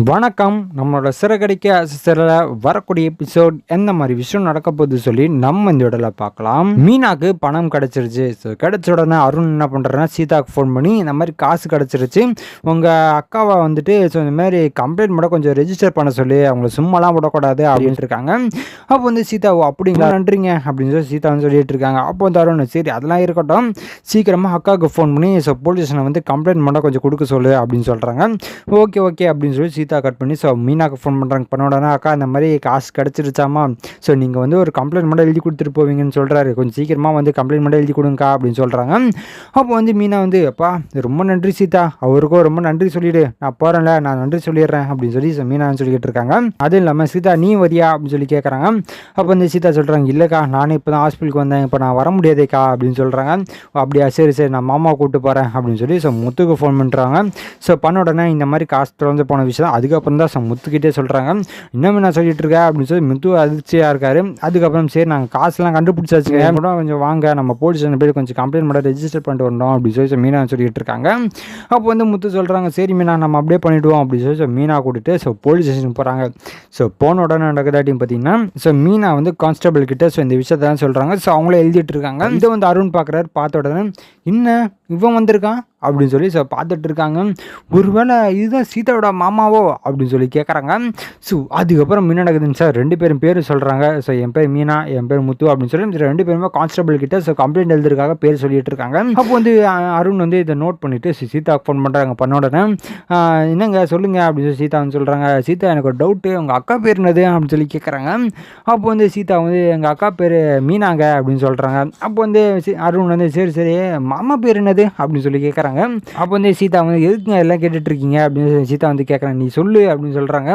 வணக்கம். நம்மளோட சிறகடிக்க சிறல வரக்கூடிய எபிசோட் எந்த மாதிரி விஷயம் நடக்க போகுது சொல்லி நம்ம இந்த இடத்துல பார்க்கலாம். மீனாக்கு பணம் கிடைச்சிருச்சு. ஸோ கிடைச்ச உடனே அருண் என்ன பண்ணுறாருன்னா சீதாவுக்கு ஃபோன் பண்ணி இந்த மாதிரி காசு கிடச்சிருச்சு, உங்கள் அக்காவை வந்துட்டு ஸோ இந்த மாதிரி கம்ப்ளைண்ட் மட்டும் கொஞ்சம் ரெஜிஸ்டர் பண்ண சொல்லி அவங்கள சும்மாலாம் விடக்கூடாது அப்படின்ட்டு இருக்காங்க. அப்போ வந்து சீதா அப்படிங்களா நன்றிங்க அப்படின்னு சொல்லி சீதா வந்து சொல்லிட்டு இருக்காங்க. அப்போ வந்து அருண் சரி அதெல்லாம் இருக்கட்டும், சீக்கிரமாக அக்காவுக்கு ஃபோன் பண்ணி ஸோ போலீஸ் ஸ்டேஷனை வந்து கம்ப்ளைண்ட் மட்டும் கொஞ்சம் கொடுக்க சொல்லு அப்படின்னு சொல்கிறாங்க. ஓகே ஓகே அப்படின்னு சொல்லி சீதா கட் பண்ணி ஸோ மீனாக்கு ஃபோன் பண்ணுறாங்க. பண்ண உடனே அக்கா இந்த மாதிரி காசு கிடச்சிருச்சாமா, ஸோ நீங்கள் வந்து ஒரு கம்ப்ளைண்ட் மட்டும் எழுதி கொடுத்துட்டு போவீங்கன்னு சொல்கிறாரு, கொஞ்சம் சீக்கிரமாக வந்து கம்ப்ளைண்ட் மட்டும் எழுதி கொடுங்கக்கா அப்படின்னு சொல்கிறாங்க. அப்போ வந்து மீனா வந்து அப்பா ரொம்ப நன்றி சீதா, அவருக்கும் ரொம்ப நன்றி சொல்லிவிடு, நான் போகிறேன்ல நான் நன்றி சொல்லிடுறேன் அப்படின்னு சொல்லி மீனா சொல்லிக்கிட்டு இருக்காங்க. அதுவும் இல்லாமல் சீதா நீ வரியா அப்படின்னு சொல்லி கேட்குறாங்க. அப்போ வந்து சீதா சொல்கிறாங்க இல்லைக்கா நானே இப்போ தான் ஹாஸ்பிட்டலுக்கு வந்தேன், இப்போ நான் வர முடியாதேக்கா அப்படின்னு சொல்கிறாங்க. அப்படியா சரி சரி நான் மாமாவை கூப்பிட்டு போகிறேன் அப்படின்னு சொல்லி ஸோ முத்துக்கு ஃபோன் பண்ணுறாங்க. ஸோ பண்ண உடனே இந்த மாதிரி காசு திறந்து போன விஷயம் அதுக்கப்புறம் தான் முத்துக்கிட்டே சொல்கிறாங்க. இன்னும் நான் சொல்லிட்டு இருக்கேன் அப்படின்னு சொல்லி முத்து அதிர்ச்சியாக இருக்காரு. அதுக்கப்புறம் சரி நாங்கள் காசுலாம் கண்டுபிடிச்சாச்சுங்க, கூட கொஞ்சம் வாங்க நம்ம போலீஸ் ஸ்டேஷன் போய் கொஞ்சம் கம்ப்ளைண்ட் மட்டும் ரெஜிஸ்டர் பண்ணிட்டு வரணும் அப்படின்னு சொல்லி மீனா சொல்லிட்டு இருக்காங்க. அப்போ வந்து முத்து சொல்கிறாங்க சரி மீனா நம்ம அப்படியே பண்ணிவிடுவோம் அப்படின்னு சொல்லி மீனா கூட்டிட்டு ஸோ போலீஸ் ஸ்டேஷன் போகிறாங்க. ஸோ போன உடனே நடக்குதாட்டின்னு பார்த்தீங்கன்னா ஸோ மீனா வந்து கான்ஸ்டபிள் கிட்ட ஸோ இந்த விஷயத்தான் சொல்கிறாங்க. ஸோ அவங்களே எழுதிட்டு இருக்காங்க. இதை வந்து அருண் பார்க்குறாரு. பார்த்த உடனே இன்னும் இவன் வந்திருக்கான் அப்படின்னு சொல்லி ஸோ பார்த்துட்டு இருக்காங்க. ஒருவேளை இதுதான் சீதாவோட மாமாவோ அப்படின்னு சொல்லி கேட்குறாங்க. ஸோ அதுக்கப்புறம் மீனா நடக்குதுன்னு சார் ரெண்டு பேரும் பேர் சொல்கிறாங்க. ஸோ என் பேர் மீனா என் பேர் முத்து அப்படின்னு சொல்லி ரெண்டு பேருமே கான்ஸ்டபிள் கிட்ட ஸோ கம்ப்ளைண்ட் எழுதுறதுக்காக பேர் சொல்லிட்டு இருக்காங்க. அப்போ வந்து அருண் வந்து இதை நோட் பண்ணிவிட்டு சீதாவுக்கு ஃபோன் பண்ணுறாங்க. பண்ண உடனே என்னங்க சொல்லுங்கள் அப்படின்னு சொல்லி சீதா வந்து சொல்கிறாங்க. சீதா எனக்கு ஒரு டவுட்டு, உங்கள் அக்கா பேர் என்னது அப்படின்னு சொல்லி கேட்குறாங்க. அப்போ வந்து சீதா வந்து எங்கள் அக்கா பேர் மீனாங்க அப்படின்னு சொல்கிறாங்க. அப்போ வந்து அருண் வந்து சரி சரி மாமா பேர் என்னது அப்படின்னு சொல்லி கேட்குறாங்க. அப்போ வந்து சீதா வந்து எதுக்குங்க எல்லாம் கேட்டுட்டு இருக்கீங்க அப்படின்னு சொல்லி சீதா வந்து கேட்குறாங்க. நீ சொல்லு அப்படின்னு சொல்கிறாங்க.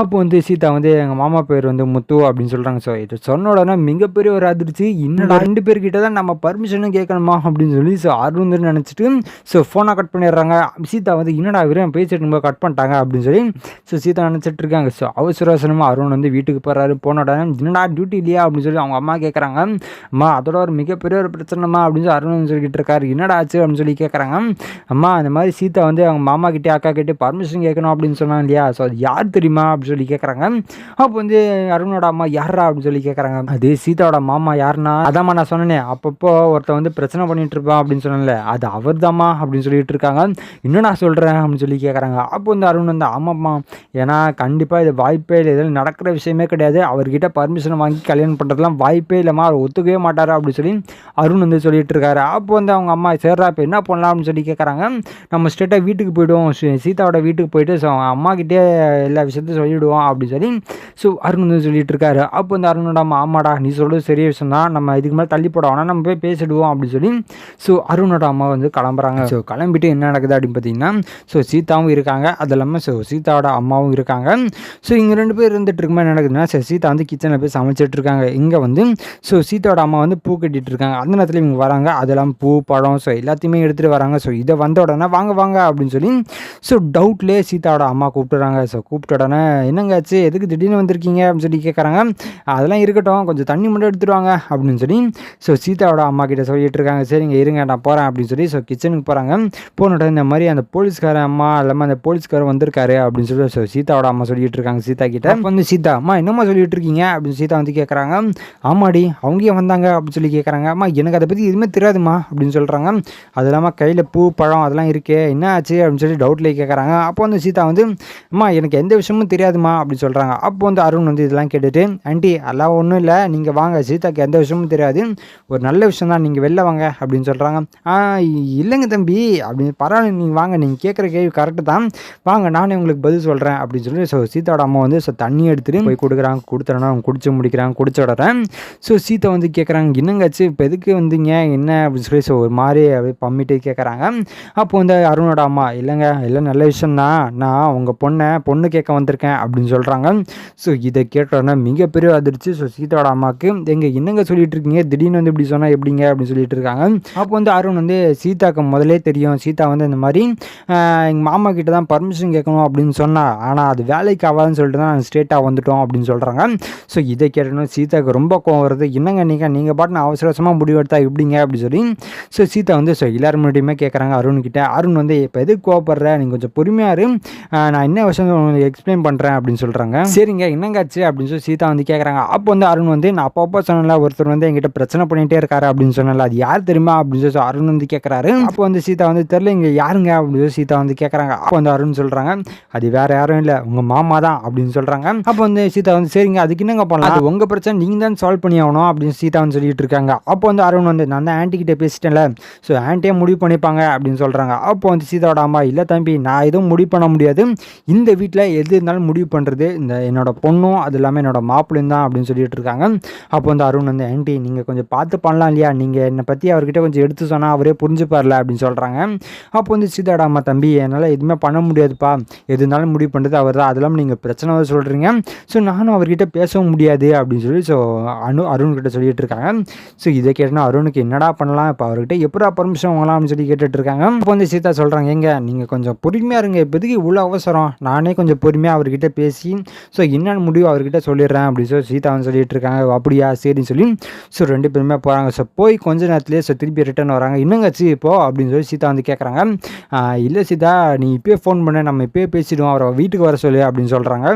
அப்போ வந்து சீதா வந்து எங்கள் மாமா பேர் வந்து முத்து அப்படின்னு சொல்கிறாங்க. ஸோ இது சொன்ன உடனே மிகப்பெரிய ஒரு அதிர்ச்சி, இன்னும் ரெண்டு பேர்கிட்ட தான் நம்ம பர்மிஷனும் கேட்கணுமா அப்படின்னு சொல்லி ஸோ அருண் நினச்சிட்டு ஸோ ஃபோனை கட் பண்ணிடுறாங்க. சீதா வந்து என்னடா விரையும் பேசிட்டு கட் பண்ணிட்டாங்க அப்படின்னு சொல்லி ஸோ சீதா நினச்சிட்டு இருக்காங்க. ஸோ அவசர அவசரமாக அருண் வந்து வீட்டுக்கு போகிறாரு. போன உடனே என்னடா டியூட்டி இல்லையா அப்படின்னு சொல்லி அவங்க அம்மா கேட்குறாங்க. அம்மா அதோட ஒரு மிகப்பெரிய ஒரு பிரச்சனைமா அப்படின்னு சொல்லி அருண் சொல்லிக்கிட்டு இருக்காரு. என்னடா ஆச்சு அப்படின்னு சொல்லி கேட்குறாங்க. அம்மா அந்த மாதிரி சீதா வந்து அவங்க மாமா கிட்டே அக்கா கிட்டே பர்மிஷன் கேட்கணும் அப்படின்னு சொன்னாங்க இல்லையா, ஸோ அது யார் தெரியுமா அப்படின்னு சொல்லி கேட்குறாங்க. அப்போ வந்து அருணோட அம்மா யாரா அப்படின்னு சொல்லி கேட்குறாங்க. அது சீதாவோட மாமா யாருன்னா அதாம்மா நான் சொன்னேனே அப்பப்போ ஒருத்தன் வந்து பிரச்சனை பண்ணிட்டு இருப்பான் அப்படின்னு சொன்னேன்ல அது அவர் தாம்மா அப்படின்னு சொல்லிட்டு இருக்காங்க. இன்னும் நான் சொல்கிறேன் அப்படின்னு சொல்லி கேட்குறாங்க. அப்போ வந்து அருண் வந்து ஆமாம்மா, ஏன்னா கண்டிப்பாக இது வாய்ப்பே இல்லை, இதில் நடக்கிற விஷயமே கிடையாது, அவர்கிட்ட பர்மிஷன் வாங்கி கல்யாணம் பண்ணுறதுலாம் வாய்ப்பே இல்லைம்மா, அவர் ஒத்துக்கவே மாட்டார் அப்படின்னு சொல்லி அருண் வந்து சொல்லிட்டு இருக்காரு. அப்போ வந்து அவங்க அம்மா சேர்றா இப்போ என்ன பண்ணலாம் அப்படின்னு சொல்லி கேட்குறாங்க. நம்ம ஸ்ட்ரெயிட்டாக வீட்டுக்கு போய்டுவோம், சீதாவோட வீட்டுக்கு போயிட்டு ஸோ அவங்க அம்மாக்கிட்டே எல்லா விஷயத்தையும் சொல்லிவிடுவோம் அப்படின்னு சொல்லி ஸோ அருண் வந்து சொல்லிட்டு இருக்காரு. அப்போ வந்து அருணோட அம்மா ஆமாடா நீ சொல்கிறது பெரிய விஷயம் தான், நம்ம இதுக்கு மேலே தள்ளி போட வேணாம், நம்ம போய் பேசிடுவோம் அப்படின்னு சொல்லி ஸோ அருணோட அம்மா வந்து கிளம்புறாங்க. ஸோ கிளம்பிட்டு என்ன நடக்குது அப்படின்னு பார்த்தீங்கன்னா ஸோ சீதாவும் இருக்காங்க, அது இல்லாமல் ஸோ சீதாவோட அம்மாவும் இருக்காங்க. ஸோ இங்கே ரெண்டு பேர் இருந்துட்டு இருக்குமா என்ன நடக்குதுன்னா சீதா வந்து கிச்சனில் போய் சமைச்சிட்டு இருக்காங்க. இங்கே வந்து ஸோ சீதாவோட அம்மா வந்து பூ கட்டிட்டு இருக்காங்க. அந்த நேரத்தில் இவங்க வராங்க, அதெல்லாம் பூ பழம் ஸோ எல்லாத்தையுமே எடுத்துகிட்டு வராங்க. ஸோ இதை வந்த உடனே வாங்க வாங்க அப்படின்னு சொல்லி ஸோ டவுட்லேயே சீதாவோட அம்மா கூப்பிட்டுறாங்க. ஸோ கூப்பிட்ட உடனே என்னங்காச்சு எதுக்கு திடீர்னு வந்திருக்கீங்க அப்படின்னு சொல்லி கேட்குறாங்க. அதெல்லாம் இருக்கட்டும் கொஞ்சம் தண்ணி மட்டும் எடுத்துடுவாங்க அப்படின்னு சொல்லி ஸோ சீதாவோட அம்மா கிட்ட சொல்லிட்டு இருக்காங்க. சரிங்க இருங்க நான் போகிறேன் அப்படின்னு சொல்லி ஸோ கிச்சனுக்கு போகிறாங்க. போன உடனே இந்த மாதிரி அந்த போலீஸ்கார அம்மா இல்லாமல் அந்த போலீஸ்காரர் வந்திருக்காரு அப்படின்னு சொல்லி ஸோ சீதாவோட அம்மா சொல்லிட்டு இருக்காங்க சீதா கிட்ட. அப்போ வந்து சீதா அம்மா என்னம்மா சொல்லிட்டு இருக்கீங்க அப்படின்னு சீதா வந்து கேட்குறாங்க. ஆமாடி அவங்க வந்தாங்க அப்படின்னு சொல்லி கேட்குறாங்க. அம்மா எனக்கு அதை பற்றி எதுவுமே தெரியாதுமா அப்படின்னு சொல்கிறாங்க. அது இல்லாமல் கையில் பூ பழம் அதெல்லாம் இருக்கே என்ன ஆச்சு அப்படின்னு சொல்லி டவுட்லேயே கேட்குறாங்க. அப்போ வந்து சீதா வந்து அம்மா எனக்கு எந்த விஷயமும் தெரியாதுமா அப்படின்னு சொல்கிறாங்க. அப்போ வந்து அருண் வந்து இதெல்லாம் கேட்டுட்டு ஆண்டி அதெல்லாம் ஒன்றும் இல்லை, நீங்கள் வாங்க, சீதாக்கு எந்த விஷயமும் தெரியாது, ஒரு நல்ல விஷயம் தான், நீங்கள் வெளில வாங்க அப்படின்னு சொல்கிறாங்க. இல்லைங்க தம்பி அப்படின்னு பரவாயில்ல நீங்கள் வாங்க, நீங்கள் கேட்குற கேள்வி கரெக்டு தான், வாங்க நானே உங்களுக்கு பதில் சொல்கிறேன் அப்படின்னு சொல்லி ஸோ சீதாவோட அம்மா வந்து ஸோ தண்ணி எடுத்துகிட்டு போய் கொடுக்குறாங்க. கொடுத்துறேன்னா அவங்க குடிச்சு முடிக்கிறாங்க. குடிச்ச உடனே ஸோ சீதா வந்து கேட்குறாங்க என்னங்காச்சு இப்போ எதுக்கு வந்தீங்க என்ன அப்படின்னு சொல்லி ஸோ ஒரு மாதிரி அப்படியே பம்மிட்டு கேட்குறாங்க. அப்போ வந்து அருணோட அம்மா இல்லைங்க எல்லாம் நல்ல விஷயம்தான், நான் உங்கள் பொண்ணு கேட்க வந்திருக்கேன் அப்படின்னு சொல்கிறாங்க. ஸோ இதை கேட்டோன்னா மிகப்பெரிய அதிர்ச்சி. ஸோ சீதாவோட அம்மாவுக்கு எங்கள் என்னங்க சொல்லிட்டு இருக்கீங்க, திடீர்னு வந்து இப்படி சொன்னால் எப்படிங்க அப்படின்னு சொல்லிட்டு இருக்காங்க. அப்போ வந்து அருண் வந்து சீதாக்கு முதலே தெரியும், சீதா வந்து இந்த மாதிரி எங்கள் மாமா கிட்ட தான் பர்மிஷன் கேட்கணும் அப்படின்னு சொன்னால், ஆனால் அது வேலைக்கு ஆகாதுன்னு சொல்லிட்டு தான் நாங்கள் ஸ்ட்ரெயிட்டாக வந்துட்டோம் அப்படின்னு சொல்கிறாங்க. ஸோ இதை கேட்டோன்னா சீதாவுக்கு ரொம்ப கோவம் வருது. என்னங்க நீங்கள் பாட்டு அவசர அவசரமாக முடிவெடுத்தா எப்படிங்க அப்படின்னு சொல்லி ஸோ சீதா வந்து ஸோ எல்லாரும் முன்னாடியுமே கேட்குறாங்க அருண்கிட்ட. அருண் வந்து இப்போ எதுக்கு கோவப்படுற, நீங்கள் கொஞ்சம் பொறுமையாக இரு, நான் என்ன விஷயம் உங்களுக்கு எக்ஸ்பிளைன் பண்ணுறேன் அப்படின்னு சொல்கிறாங்க. சரிங்க என்னங்காச்சு அப்படின்னு சொல்லி சீதா வந்து கேட்குறாங்க. அப்போ வந்து அருண் வந்து நான் அப்பப்போ சொன்னல ஒருத்தர் வந்து என்கிட்ட பிரச்சனை பண்ணிகிட்டே இருக்காரு அப்படின்னு சொன்னல, அது யார் தெரியுமா அப்படின்னு சொல்லி அருண் வந்து கேட்குறாரு. அப்போ வந்து சீதா வந்து தெரில இங்கே யாருங்க அப்படின்னு சொல்லி சீதா வந்து கேட்குறாங்க. அப்போ வந்து அருண் சொல்கிறாங்க அது வேறு யாரும் இல்லை உங்கள் மாமா தான் அப்படின்னு சொல்கிறாங்க. அப்போ வந்து சீதா வந்து சரிங்க அதுக்கு என்னங்க பண்ணலாம், அது உங்கள் பிரச்சனை நீங்கள் தான் சால்வ் பண்ணி ஆகணும் அப்படின்னு சீதா வந்து சொல்லிட்டு இருக்காங்க. அப்போ வந்து அருண் வந்து நான் தான் ஆன்ட்டி கிட்டே பேசிட்டேன்ல, ஸோ ஆன்ட்டியே முடிவு பண்ணிப்பாங்க அப்படின்னு சொல்கிறாங்க. அப்போ வந்து சீதாவோட அம்மா இல்லை தம்பி நான் எதுவும் முடிவு பண்ண முடியாது, இந்த வீட்டில் எது இருந்தாலும் முடிவு பண்ணுறது இந்த என்னோட பொண்ணும் அது இல்லாமல் என்னோட மாப்பிள்ளையும் தான் அப்படின்னு சொல்லிட்டு இருக்காங்க. அப்போ வந்து அருண் வந்து ஆன்ட்டி நீங்கள் கொஞ்சம் பார்த்து பண்ணலாம் இல்லையா, நீங்கள் என்னை பற்றி அவர்கிட்ட கொஞ்சம் எடுத்து சொன்னால் அவரே புரிஞ்சுப்பார்ல அப்படின்னு சொல்கிறாங்க. அப்போ வந்து சீதாவோட அம்மா தம்பி என்னால் எதுவுமே பண்ண முடியாதுப்பா, எது இருந்தாலும் முடிவு பண்ணுறது அவர் தான், அது இல்லாமல் நீங்கள் பிரச்சனை சொல்கிறீங்க, ஸோ நானும் அவர்கிட்ட பேசவும் முடியாது அப்படின்னு சொல்லி ஸோ அருண்கிட்ட சொல்லிட்டு இருக்காங்க. ஸோ இதை கேட்டோன்னா அருணுக்கு என்னடா பண்ணலாம், இப்போ அவர்கிட்ட எப்படா பர்மிஷன் வாங்கலாம் அப்படின்னு சொல்லி கேட்டுட்டு இருக்காங்க. அப்போ வந்து சீதா சொல்கிறாங்க எங்க நீங்கள் கொஞ்சம் பொறுமையாக இருங்க, இப்போதைக்கு இவ்வளோ அவசரம், நானே கொஞ்சம் பொறுமையாக அவர்கிட்ட பேசி ஸோ என்னென்ன முடிவு அவர்கிட்ட சொல்லிடுறேன் அப்படின்னு சொல்லி சீதா வந்து சொல்லிட்டு இருக்காங்க. அப்படியா சரின்னு சொல்லி ஸோ 2 பேருமே போகிறாங்க. ஸோ போய் கொஞ்ச நேரத்துலேயே ஸோ திருப்பி ரிட்டர்ன் வராங்க. இன்னங்காச்சு இப்போ அப்படின்னு சொல்லி சீதா வந்து கேட்குறாங்க. இல்லை சீதா நீ இப்போயே ஃபோன் பண்ண, நம்ம இப்போயே பேசிடுவோம், அவரை வீட்டுக்கு வர சொல்லு அப்படின்னு சொல்கிறாங்க.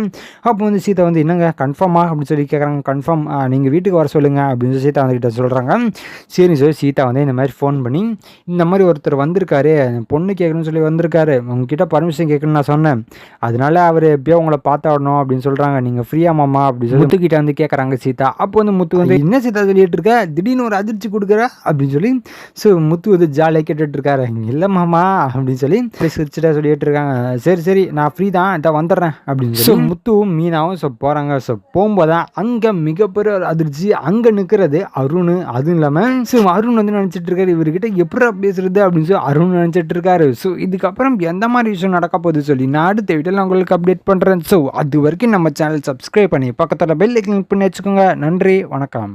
அப்போ வந்து சீதா வந்து என்னங்க கன்ஃபார்மா அப்படின்னு சொல்லி கேட்குறாங்க. கன்ஃபார்ம் நீங்கள் வீட்டுக்கு வர சொல்லுங்கள் அப்படின்னு சொல்லி சீதா வந்துக்கிட்ட சொல்கிறாங்க. சரின்னு சொல்லி சீதா வந்து இந்த மாதிரி ஃபோன் பண்ணி இந்த மாதிரி ஒருத்தர் வந்திருக்காரு, பொண்ணு கேட்கணும்னு சொல்லி வந்திருக்காரு, உங்ககிட்ட பர்மிஷன் கேட்கணும்னு நான் சொன்னேன், அதனால அவர் எப்பயோ உங்களை பார்த்தாடணும் அப்படின்னு சொல்கிறாங்க, நீங்கள் ஃப்ரீயா மாமா அப்படின்னு சொல்லி முத்துக்கிட்ட வந்து கேட்குறாங்க சீதா. அப்போ வந்து முத்து வந்து என்ன சீதா சொல்லிட்டு இருக்க, திடீர்னு ஒரு அதிர்ச்சி கொடுக்குற அப்படின்னு சொல்லி ஸோ முத்து வந்து ஜாலியாக கேட்டுட்டு இருக்காரு. இல்லை மாமா அப்படின்னு சொல்லி சிரிச்சுட்டா சொல்லிட்டு இருக்காங்க. சரி சரி நான் ஃப்ரீ தான் இதை வந்துடுறேன் அப்படின்னு சொல்லி ஸோ முத்துவும் மீனாவும் ஸோ போகிறாங்க. ஸோ போகும்போது அங்கே மிகப்பெரிய ஒரு அதிர்ச்சி, அங்கே நிற்கிறது அருண். அதுவும் இல்லாமல் ஸோ அருண் வந்து நினச்சிட்டு இருக்காரு இவர்கிட்ட எப்படி பேசுறது அப்படின்னு சொல்லி அருண் நினச்சிட்டு இருக்காரு. ஸோ இதுக்கப்புறம் எந்த மாதிரி விஷயம் நடக்க போகுது சொல்லி நான் அடுத்த வீட்டில் உங்களுக்கு அப்டேட் பண்ணுறேன். ஸோ அது வரைக்கும் நம்ம சேனல் சப்ஸ்கிரைப் பண்ணி பக்கத்தில் பெல் ஐக்கன் கிளிக் பண்ணி வச்சுக்கோங்க. நன்றி வணக்கம்.